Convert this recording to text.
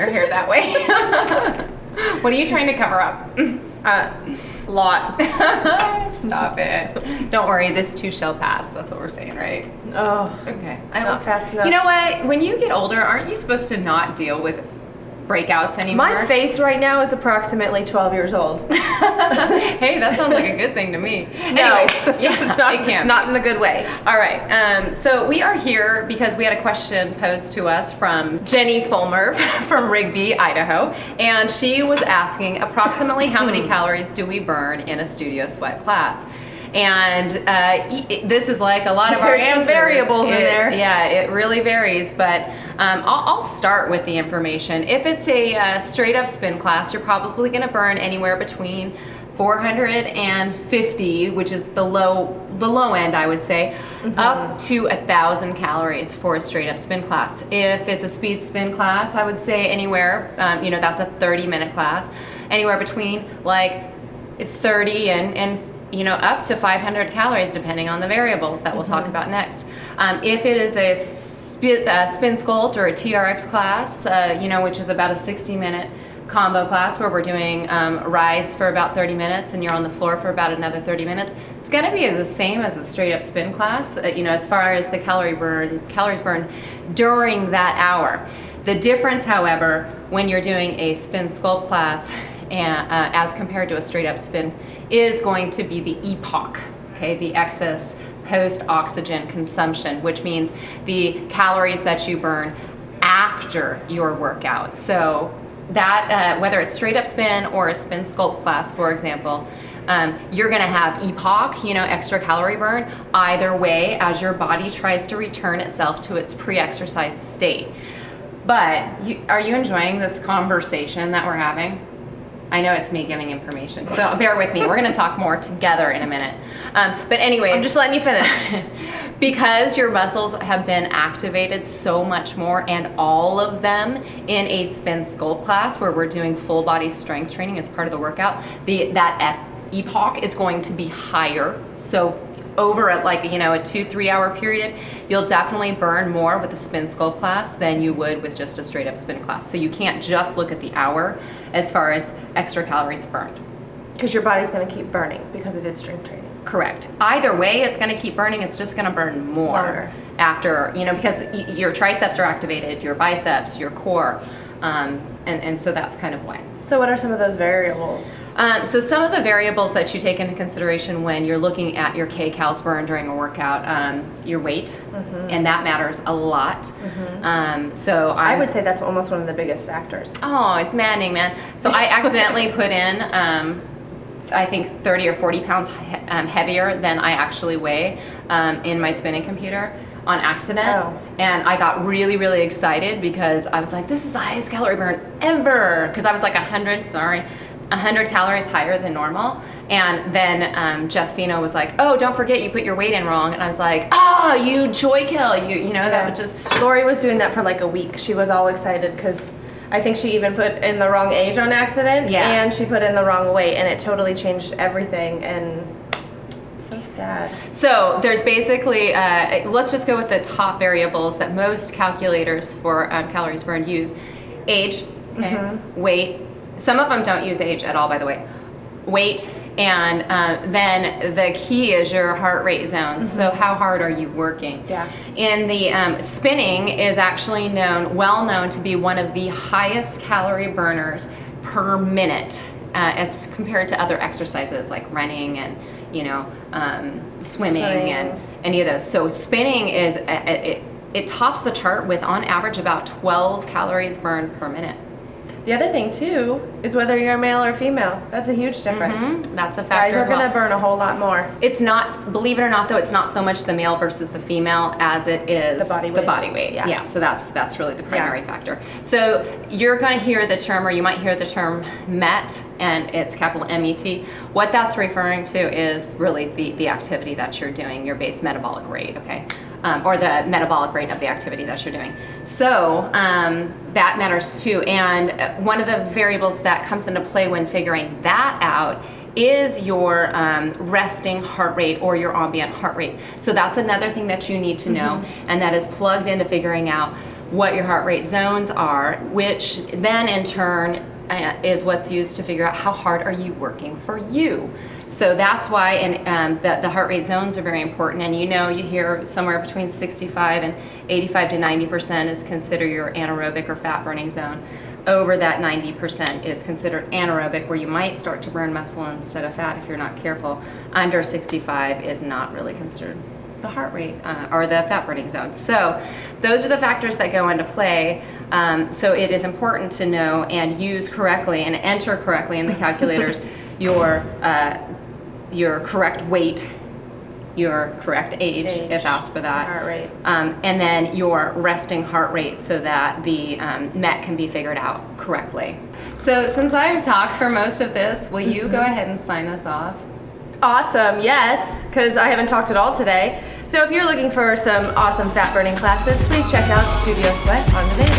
your hair that way. What are you trying to cover up? Lot. Stop it. Don't worry, this too shall pass. That's what we're saying, right? Oh, Okay. not fast enough. You know what? When you get older, aren't you supposed to not deal with breakouts anymore? My face right now is approximately 12 years old. Hey, that sounds like a good thing to me. No, Anyways, yeah, it's not in the good way. All right, so we are here because we had a question posed to us from Jenny Fulmer from Rigby, Idaho, and she was asking approximately how many calories do we burn in a studio sweat class? And this is like a lot of our There's answers. some variables in there. Yeah, it really varies, but I'll start with the information. If it's a straight up spin class, you're probably going to burn anywhere between 450, which is the low end, I would say, up to 1,000 calories for a straight up spin class. If it's a speed spin class, I would say anywhere, that's a 30-minute class, anywhere between like 30 and up to 500 calories, depending on the variables that we'll talk about next. If it is a SpinSculpt or a TRX class, which is about a 60-minute combo class where we're doing rides for about 30 minutes and you're on the floor for about another 30 minutes, it's going to be the same as a straight up spin class, as far as the calories burned during that hour. The difference, however, when you're doing a SpinSculpt class as compared to a straight up spin is going to be the EPOC, okay, the excess post-oxygen consumption, which means the calories that you burn after your workout. So that, whether it's straight up spin or a SpinSculpt class, for example, you're gonna have EPOC, extra calorie burn, either way as your body tries to return itself to its pre-exercise state. But are you enjoying this conversation that we're having? I know it's me giving information, so bear with me. We're going to talk more together in a minute. But anyways. I'm just letting you finish. Because your muscles have been activated so much more, and all of them in a SpinSculpt class where we're doing full body strength training as part of the workout, that EPOC is going to be higher. So over at a 2-3 hour period, you'll definitely burn more with a SpinSculpt class than you would with just a straight up spin class. So you can't just look at the hour as far as extra calories burned. Because your body's going to keep burning because it did strength training. Correct. Either way, it's going to keep burning. It's just going to burn more Longer. After, because your triceps are activated, your biceps, your core, and so that's kind of why. So what are some of those variables? So some of the variables that you take into consideration when you're looking at your kCal's burn during a workout, your weight, and that matters a lot. So I would say that's almost one of the biggest factors. Oh, it's maddening, man. So I accidentally put in, I think 30 or 40 pounds heavier than I actually weigh in my spinning computer on accident. Oh. And I got really, really excited because I was like, this is the highest calorie burn ever. Because I was like 100 calories higher than normal. And then Jess Fino was like, oh, don't forget you put your weight in wrong. And I was like, oh, you joy kill. That would just... Lori was doing that for like a week. She was all excited because I think she even put in the wrong age on accident. Yeah. And she put in the wrong weight, and it totally changed everything. And it's so sad. So there's basically, let's just go with the top variables that most calculators for calories burned use. Age, okay, weight. Some of them don't use age at all, by the way. Weight, and then the key is your heart rate zones. So how hard are you working? Yeah. In the spinning is actually well known to be one of the highest calorie burners per minute as compared to other exercises like running and swimming and any of those. So spinning is it tops the chart with on average about 12 calories burned per minute. The other thing too is whether you're a male or female. That's a huge difference. That's a factor. Guys are going to burn a whole lot more. It's not, believe it or not, though, it's not so much the male versus the female as it is the body weight. Yeah. So that's really the primary factor. So you're going to hear the term, or you might hear the term MET, and it's capital MET. What that's referring to is really the activity that you're doing, your base metabolic rate, okay? Or the metabolic rate of the activity that you're doing. So that matters too. And one of the variables that comes into play when figuring that out is your resting heart rate or your ambient heart rate. So that's another thing that you need to know, and that is plugged into figuring out what your heart rate zones are, which then in turn is what's used to figure out how hard are you working for you. So that's why the heart rate zones are very important. And you hear somewhere between 65 and 85 to 90% is considered your anaerobic or fat burning zone. Over that 90% is considered anaerobic, where you might start to burn muscle instead of fat if you're not careful. Under 65 is not really considered the heart rate or the fat burning zone. So those are the factors that go into play. So it is important to know and use correctly and enter correctly in the calculators your correct weight, your correct age if asked for that, heart rate, and then your resting heart rate so that the MET can be figured out correctly. So since I've talked for most of this, will you go ahead and sign us off? Awesome, yes, because I haven't talked at all today. So if you're looking for some awesome fat burning classes, please check out Studio Sweat on the video.